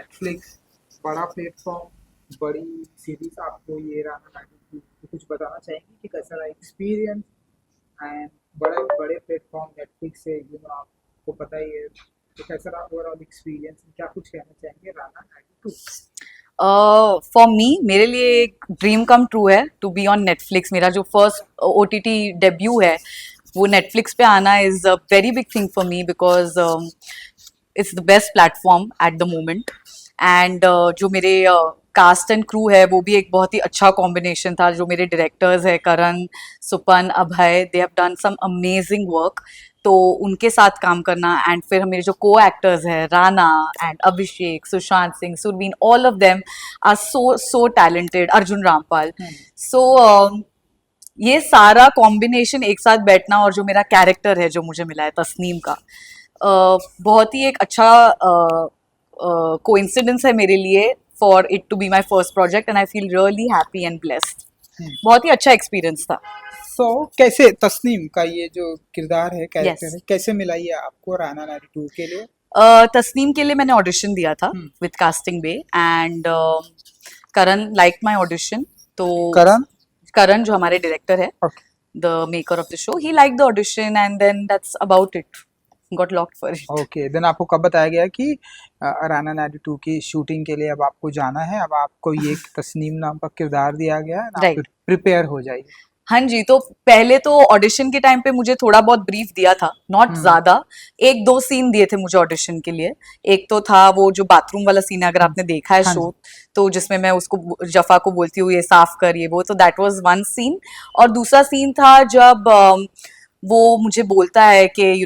Netflix बड़ा platform, बड़ी series आपको ये राना नाटी की कुछ बताना चाहेंगे कि कैसा रहा एक्सपीरियंस एंड बड़े बड़े प्लेटफॉर्म नेटफ्लिक्स से आपको पता ही है, तो कैसा रहा ओवरऑल एक्सपीरियंस, क्या कुछ कहना चाहेंगे Rana Naidu to. For me, मेरे लिए एक ड्रीम कम ट्रू है टू बी ऑन नेटफ्लिक्स। मेरा जो फर्स्ट OTT डेब्यू है वो नेटफ्लिक्स पे आना is a very big thing for me, because it's the best platform at the moment. And जो मेरे कास्ट एंड क्रू है वो भी एक बहुत ही अच्छा कॉम्बिनेशन था। जो मेरे डायरेक्टर्स है Karan, Supan, Abhay, they have done some amazing work. तो उनके साथ काम करना एंड फिर मेरे जो को एक्टर्स हैं Rana and Abhishek, Sushant Singh, Surveen, all of them are so talented, Arjun Rampal. So ये सारा कॉम्बिनेशन एक साथ बैठना और जो मेरा कैरेक्टर है जो मुझे मिला है तस्नीम का, बहुत ही एक अच्छा कोइंसिडेंस है मेरे लिए for it to be my first project, and I feel really happy and blessed. बहुत ही अच्छा एक्सपीरियंस था। सो कैसे तस्नीम का ये जो किरदार है, कैरेक्टर यस। है, कैसे मिला ये आपको राना नाटी टू के लिए? तस्नीम के लिए मैंने ऑडिशन दिया था with casting bay, and Karan like my audition. तो करण, करण जो हमारे डायरेक्टर है, okay. The maker of the show, he like the audition and then that's about it, got locked for it. Okay, then आपको कब बताया गया कि राना नाटी टू की शूटिंग के लिए अब आपको जाना है, अब आपको ये तस्नीम नाम का किरदार दिया गया है, आप राइट। प्रिपेयर हो जाइए। हाँ जी, तो पहले तो ऑडिशन के टाइम पे मुझे थोड़ा बहुत ब्रीफ दिया था, नॉट ज्यादा। एक दो सीन दिए थे मुझे ऑडिशन के लिए। एक तो था वो जो बाथरूम वाला सीन है, अगर आपने देखा है हाँ शो, जी। तो जिसमें मैं उसको जफा को बोलती हूँ ये साफ कर ये वो, तो दैट वाज वन सीन। और दूसरा सीन था जब वो मुझे बोलता है कि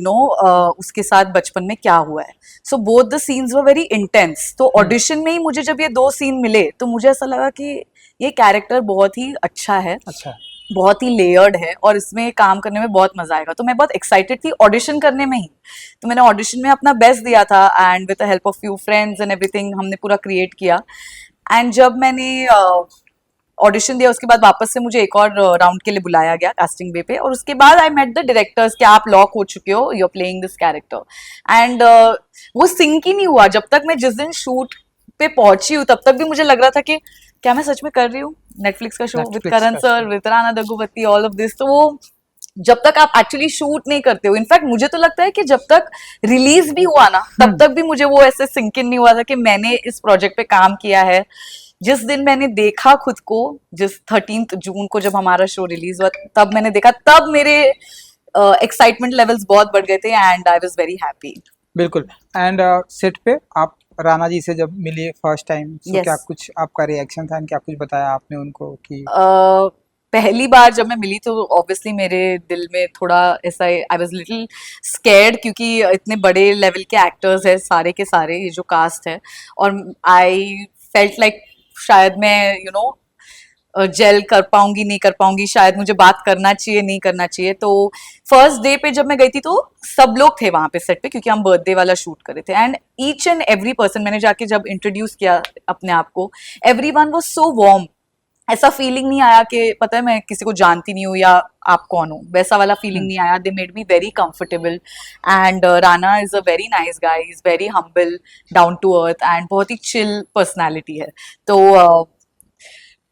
उसके साथ बचपन में क्या हुआ है। So both the scenes were very intense. तो ऑडिशन में ही मुझे जब ये दो सीन मिले तो मुझे ऐसा लगा कि ये कैरेक्टर बहुत ही अच्छा है, अच्छा। बहुत ही लेयर्ड है और इसमें काम करने में बहुत मजा आएगा। तो मैं बहुत एक्साइटेड थी ऑडिशन करने में ही। तो मैंने ऑडिशन में अपना बेस्ट दिया था and with the help of few friends and everything हमने पूरा क्रिएट किया। एंड जब मैंने ऑडिशन दिया उसके बाद वापस से मुझे एक और राउंड के लिए बुलाया गया कास्टिंग बे पे, और उसके बाद आई मेट द डायरेक्टर्स कि आप लॉक हो चुके हो, you are playing this character. And वो सिंक ही नहीं हुआ जब तक मैं जिस दिन शूट पे पहुंची हूँ, तब तक भी मुझे लग रहा था कि क्या मैं सच में कर रही हूँ नेटफ्लिक्स का शो विद नेटफ्लिक्स करण का sir, show. With Rana Daggubati, all of this. तो वो जब तक आप एक्चुअली शूट नहीं करते हो, इनफैक्ट मुझे तो लगता है कि जब तक रिलीज भी हुआ ना तब तक भी मुझे वो ऐसे सिंक इन नहीं हुआ था कि मैंने इस प्रोजेक्ट पे काम किया है। जिस दिन मैंने देखा खुद को, जिस 13 जून को जब हमारा शो रिलीज हुआ, तब मैंने देखा, तब मेरे एक्साइटमेंट लेवल्स बहुत बढ़ गए थे and I was very happy. बिल्कुल। एंड सेट पे आप राणा जी से जब मिले फर्स्ट टाइम, सो क्या यस। कुछ आपका रिएक्शन था, क्या कुछ बताया आपने उनको कि? पहली बार जब मैं मिली तो ऑब्वियसली मेरे दिल में थोड़ा ऐसा, आई वाज लिटिल स्कैर्ड, क्योंकि इतने बड़े लेवल के एक्टर्स हैं सारे के सारे, ये जो कास्ट है। और आई फेल्ट लाइक शायद मैं जेल कर पाऊंगी नहीं कर पाऊंगी, शायद मुझे बात करना चाहिए नहीं करना चाहिए। तो फर्स्ट डे पे जब मैं गई थी तो सब लोग थे वहां पे सेट पे, क्योंकि हम बर्थडे वाला शूट कर रहे थे। And each and every person, मैंने जाके जब इंट्रोड्यूस किया अपने आप को, every one was so warm. ऐसा फीलिंग नहीं आया कि पता है मैं किसी को जानती नहीं हूँ या आप कौन हो, वैसा वाला फीलिंग नहीं आया। They made me very comfortable. And Rana is a very nice guy, is very humble, down to earth and बहुत ही चिल पर्सनैलिटी है। तो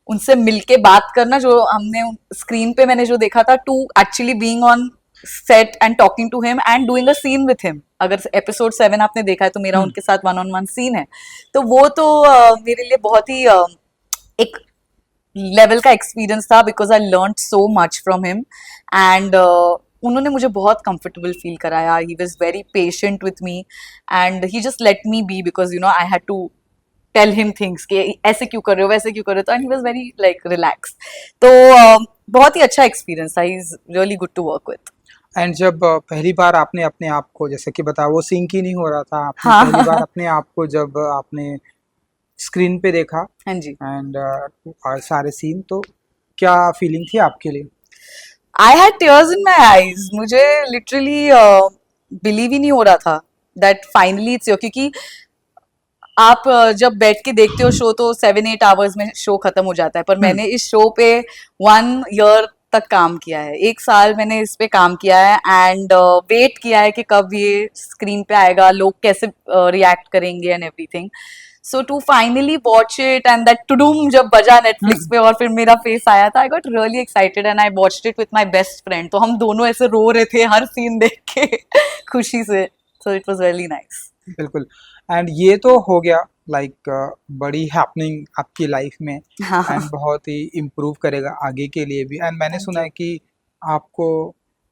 उनसे मिलके बात करना, जो हमने स्क्रीन पे मैंने जो देखा था, to actually being on set and talking to him and doing a scene with him. अगर एपिसोड 7 आपने देखा है तो मेरा उनके साथ वन ऑन वन सीन है। तो वो तो मेरे लिए बहुत ही एक लेवल का एक्सपीरियंस था, because I learn so much from him. And उन्होंने मुझे बहुत कंफर्टेबल फील कराया। He was very patient with me and he just let me be, because I had to tell him things कि ऐसे क्यों कर रहे हो, वैसे क्यों कर रहे हो। तो and he was very like relax. तो बहुत ही अच्छा एक्सपीरियंस था। He is really good to work with. And जब पहली बार आपने अपने आप को, जैसे कि बताया, वो सिंक ही नहीं हो रहा था, आपने पहली बार हाँ। अपने आप को जब आपने स्क्रीन पे देखा हाँ जी। एंड सारे सीन, तो क्या फीलिंग थी आपके लिए? I had tears in my eyes. मुझे लिटरली बिलीव ही नहीं हो रहा था दैट फाइनली इट्स योर, क्योंकि आप जब बैठ के देखते हो शो तो 7-8 आवर्स में शो खत्म हो जाता है, पर मैंने इस शो पे 1 ईयर तक काम किया है। 1 साल मैंने इस पे काम किया है एंड वेट किया है कि कब ये स्क्रीन पे आएगा, लोग कैसे रिएक्ट करेंगे and everything. So to finally watch it and that tudum जब बजा Netflix पे और फिर मेरा face आया था, I got really excited and I watched it with my best friend. तो हम दोनों ऐसे रो रहे थे हर सीन देख के खुशी से. So it was really nice. बिल्कुल। एंड ये तो हो गया लाइक बड़ी हैपनिंग आपकी लाइफ में हाँ एंड बहुत ही इम्प्रूव करेगा आगे के लिए भी। एंड मैंने Thank सुना you. है कि आपको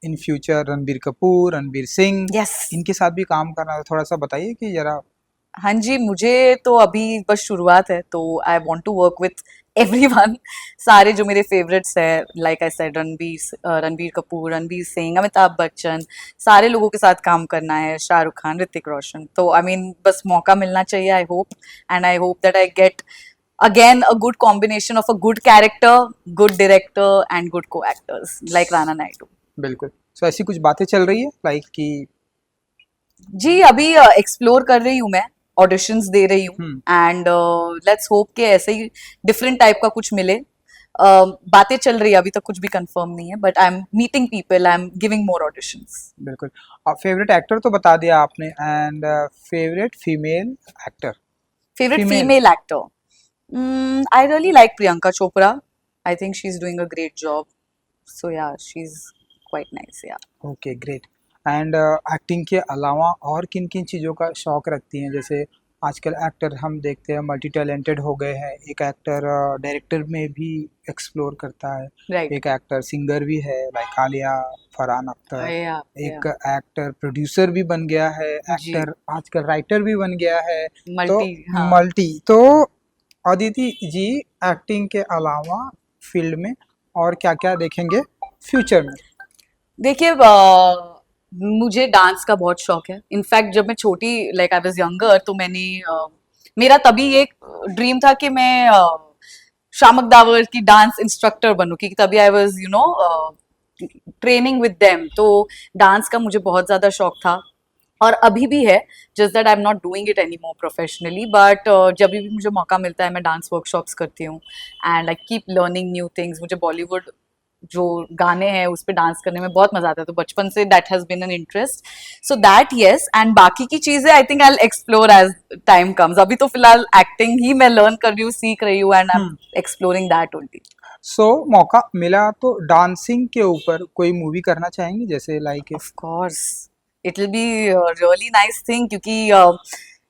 in future Ranbir Kapoor, Ranveer Singh Yes. इनके साथ भी काम करना है, थोड़ा सा बताइए कि जरा। हाँ जी, मुझे तो अभी बस शुरुआत है, तो I want to work with everyone. सारे जो मेरे फेवरेट्स हैं, like I said, Ranbir Kapoor, Ranveer Singh, Amitabh Bachchan, सारे लोगों के साथ काम करना है, शाहरुख खान, ऋतिक रोशन. तो आई मीन बस मौका मिलना चाहिए, I hope. And I hope that I get again a good combination of a good character, good director and good co-actors like Rana Naidu. बिल्कुल। सो ऐसी कुछ बातें चल रही है लाइक कि जी अभी एक्सप्लोर कर रही हूँ मैं, ऑडिशंस दे रही हूँ एंड लेट्स होप कि ऐसे ही डिफरेंट टाइप का कुछ मिले. बातें चल रही है, अभी तक कुछ भी कंफर्म नहीं है, but I am meeting people, I am giving more auditions. बिल्कुल। फेवरेट एक्टर तो बता दिया आपने and favourite female actor. Favorite Female. female actor? I really like Priyanka Chopra. I think she's doing a great job. So yeah, she's quite nice. Yeah. Okay great. And acting के अलावा और किन किन चीज़ों का शौक रखती हैं? जैसे आजकल एक्टर हम देखते हैं मल्टी टैलेंटेड हो गए हैं, एक एक्टर डायरेक्टर में भी एक्सप्लोर करता है, Right. एक एक्टर सिंगर भी है लाइक आलिया, फरहान अख्तर, Yeah. एक एक्टर प्रोड्यूसर भी बन गया है, जी. एक्टर आजकल राइटर भी बन गया है, तो Multi. हाँ. मल्टी। तो अदिति जी एक्टिंग के अलावा फील्ड में और क्या क्या देखेंगे फ्यूचर में? देखिए मुझे डांस का बहुत शौक है. इनफैक्ट जब मैं छोटी, लाइक आई वाज यंगर, तो मैंने मेरा तभी एक ड्रीम था कि मैं शामक दावर की डांस इंस्ट्रक्टर बनूं, क्योंकि तभी I was training with them. तो डांस का मुझे बहुत ज्यादा शौक था और अभी भी है, just that I am not doing it any more professionally. But जब भी मुझे मौका मिलता है मैं डांस वर्कशॉप्स करती हूँ and I keep learning new things. मुझे बॉलीवुड जो गाने हैं उस पर डांस करने में बहुत मजा आता है, तो बचपन से that has been an interest. So that yes, and बाकी की चीजें I think I will explore as time comes. अभी तो फिलहाल एक्टिंग ही मैं लर्न कर रही हूँ, सीख रही हूँ, and I am exploring that only. So मौका मिला तो डांसिंग के ऊपर कोई मूवी करना चाहेंगी, जैसे like? Of course it will be really nice thing, क्योंकि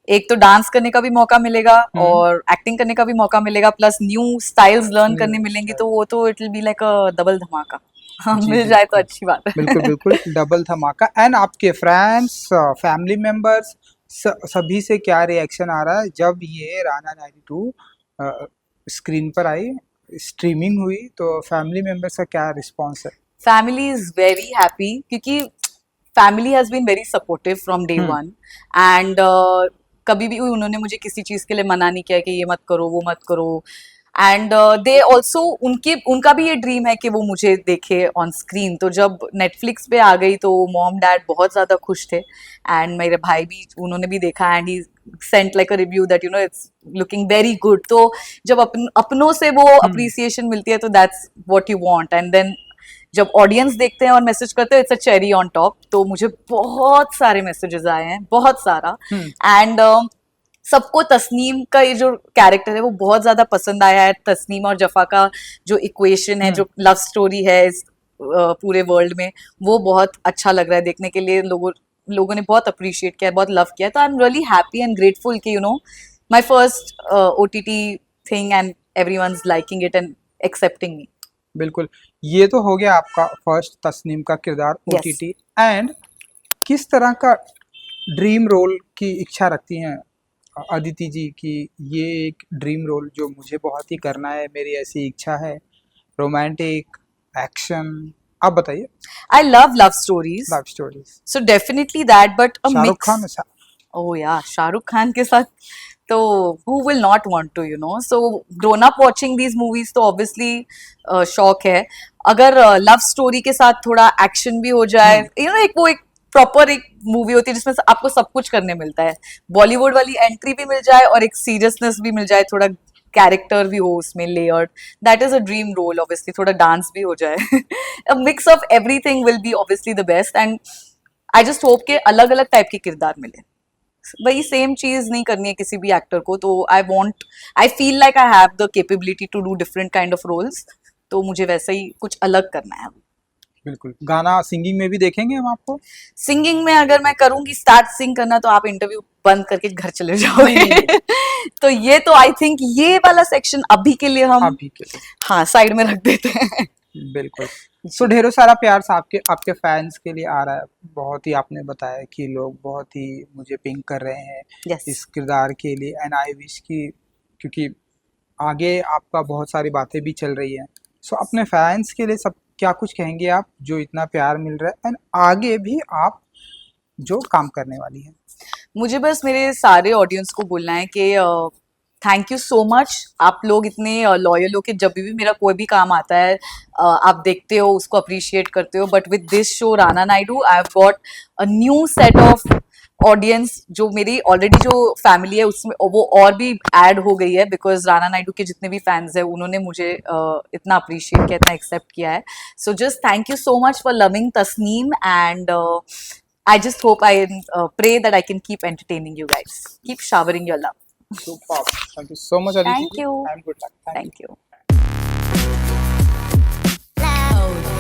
एक तो डांस करने का भी मौका मिलेगा और एक्टिंग करने का भी मौका मिलेगा, प्लस न्यू स्टाइल्स लर्न करने मिलेंगे, तो वो तो it will be like a double धमाका. हाँ, जी, मिल जाए तो बिल्कुल। अच्छी बात है. बिल्कुल बिल्कुल डबल धमाका। एंड आपके फ्रेंड्स, फैमिली मेंबर्स, सभी से क्या रिएक्शन आ रहा है जब ये राना 92 स्क्रीन पर आई, स्ट्रीमिंग हुई, तो फैमिली मेंबर्स का क्या रिस्पॉन्स है? फैमिली इज वेरी हैप्पी, क्योंकि family has been very supportive from day one. And कभी भी उन्होंने मुझे किसी चीज के लिए मना नहीं किया कि ये मत करो, वो मत करो. एंड दे ऑल्सो, उनका भी ये ड्रीम है कि वो मुझे देखे ऑन स्क्रीन. तो जब नेटफ्लिक्स पे आ गई तो मॉम डैड बहुत ज्यादा खुश थे, एंड मेरे भाई भी, उन्होंने भी देखा and he sent like a review that it's looking very good. तो जब अपनों से वो अप्रिसिएशन मिलती है तो that's what you want. And then जब ऑडियंस देखते हैं और मैसेज करते हैं, it's a cherry on top. तो मुझे बहुत सारे मैसेजेस आए हैं, बहुत सारा. एंड सबको तस्नीम का ये जो कैरेक्टर है वो बहुत ज्यादा पसंद आया है. तस्नीम और जफा का जो इक्वेशन है, जो लव स्टोरी है इस पूरे वर्ल्ड में, वो बहुत अच्छा लग रहा है देखने के लिए. लोगों ने बहुत अप्रिशिएट किया है, बहुत लव किया है. तो I am really happy and grateful कि my first OTT thing and everyone's liking it and accepting me. बिल्कुल। ये तो हो गया आपका फर्स्ट तस्नीम का किरदार OTT. एंड किस तरह का ड्रीम रोल की इच्छा रखती हैं अदिति जी कि ये एक ड्रीम रोल जो मुझे बहुत ही करना है, मेरी ऐसी इच्छा है? रोमांटिक, एक्शन, आप बताइए। I love stories, love stories, so definitely that, but a Shahrukh mix. Khan oh yeah, Shahrukh Khan के साथ तो who will not want to, so grown up watching these movies, तो obviously शौक है. अगर लव स्टोरी के साथ थोड़ा एक्शन भी हो जाए, एक प्रॉपर एक मूवी होती है जिसमें आपको सब कुछ करने मिलता है, बॉलीवुड वाली एंट्री भी मिल जाए और एक सीरियसनेस भी मिल जाए, थोड़ा कैरेक्टर भी हो उसमें layered, that is a dream role. Obviously थोड़ा डांस भी हो जाए, a mix of everything will be obviously the best. And I just hope के अलग अलग टाइप के किरदार मिले. वही सेम चीज नहीं करनी है किसी भी एक्टर को, तो I feel like I have the capability to do different kind of roles, तो मुझे वैसा ही कुछ अलग करना है। बिल्कुल। गाना सिंगिंग में भी देखेंगे हम आपको? सिंगिंग में अगर मैं करूंगी स्टार्ट सिंग करना तो आप इंटरव्यू बंद करके घर चले जाओगे। तो ये तो आई थिंक ये वाला सेक्शन अभी के लिए हम अभी के लिए हाँ साइड में रख देते हैं। बिल्कुल। तो ढेरों सारा प्यार आपके आपके फैंस के लिए आ रहा है। बहुत ही आपने बताया कि लोग बहुत ही मुझे पिंक कर रहे हैं यस इस किरदार के लिए, एंड आई विश कि क्योंकि आगे आपका बहुत सारी बातें भी चल रही हैं, सो अपने फैंस के लिए सब क्या कुछ कहेंगे आप, जो इतना प्यार मिल रहा है एंड आगे भी आप जो काम करने वाली हैं? मुझे बस मेरे सारे ऑडियंस को बोलना है कि थैंक यू सो मच। आप लोग इतने लॉयल हो कि जब भी मेरा कोई भी काम आता है आप देखते हो, उसको अप्रिशिएट करते हो। But with this show Rana Naidu I have got a new set of audience, जो मेरी ऑलरेडी जो फैमिली है उसमें वो और भी ऐड हो गई है, बिकॉज राना नायडू के जितने भी फैंस हैं उन्होंने मुझे इतना अप्रिशिएट किया, इतना एक्सेप्ट किया है। So just thank you so much for loving Tasneem, and I just hope pray that I can keep entertaining you guys. Keep showering your love. Superb. Thank you so much, Aditi. Thank you. And good luck. Thank you. Thank you.